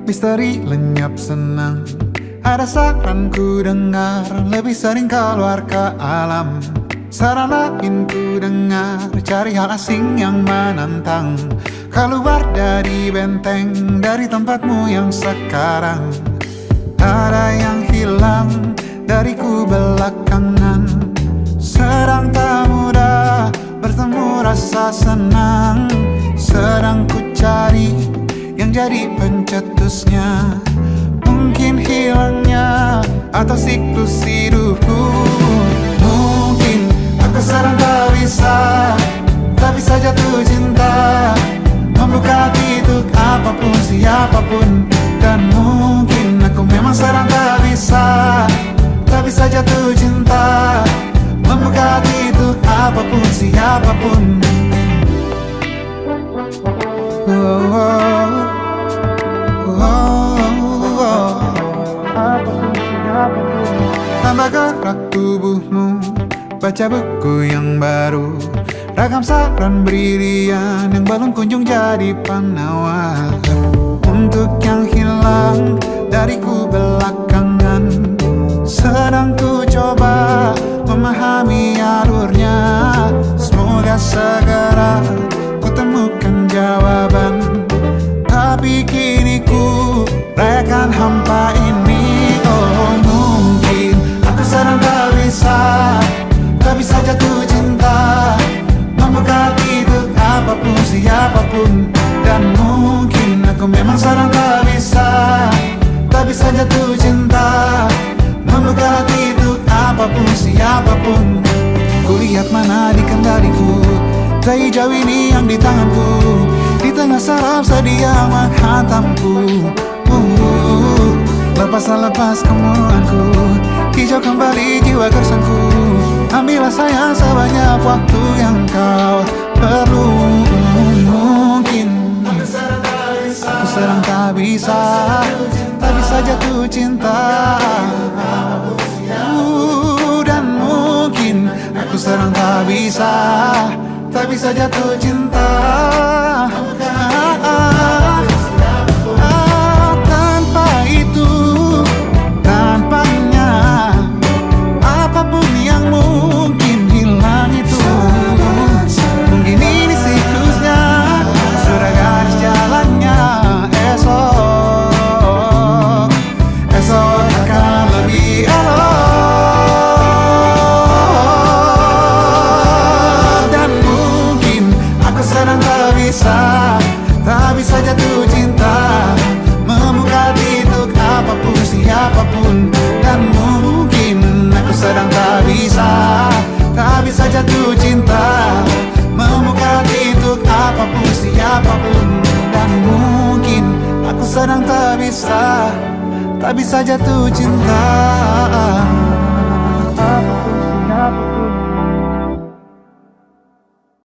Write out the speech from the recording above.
Misteri lenyap senang. Ada saran ku dengar, lebih sering keluar ke alam. Saran lain ku dengar, cari hal asing yang menantang. Keluar dari benteng, dari tempatmu yang sekarang. Ada yang hilang dariku belakangan. Sedang tak mudah bertemu rasa senang. Sedang ku cari yang jadi pencetusnya. Mungkin hilangnya atau siklus hidupku. Mungkin aku sedang tak bisa jatuh cinta, membuka hati untuk apapun, siapapun. Dan mungkin aku memang sedang tak bisa jatuh cinta, membuka hati untuk apapun, siapapun. Tambah gerak tubuhmu, baca buku yang baru, ragam saran brilian yang belum kunjung jadi penawar. Untuk yang hilang dariku belakangan, sedang ku coba memahami alurnya. Semoga segera ku temukan jawaban. Tapi kini ku rayakan hampa ini. Oh, mungkin aku sedang tak bisa jatuh cinta, membuka hati untuk apapun, siapapun. Dan mungkin aku memang sedang tak bisa jatuh cinta, membuka hati untuk apapun, siapapun. Kulihat mana di kendaliku, bayi jauh ini yang di tanganku. Di tengah saraf sedih yang menghantamku. Lepas kemuanku, hijau kembali jiwa gersangku. Ambillah sayang sebanyak waktu yang kau perlu. Mungkin aku sedang tak bisa jatuh cinta. Dan mungkin aku sedang tak bisa jatuh cinta. Tanpa itu, tanpanya, apapun yang mungkin hilang itu. Mungkin ini siklusnya, sudah garis jalannya. Esok akan lebih elok. Dan mungkin aku sedang tak bisa jatuh cinta, membuka hati untuk apapun, siapapun. Dan mungkin aku sedang tak bisa jatuh cinta, membuka hati untuk apapun, siapapun. Dan mungkin aku sedang tak bisa jatuh cinta.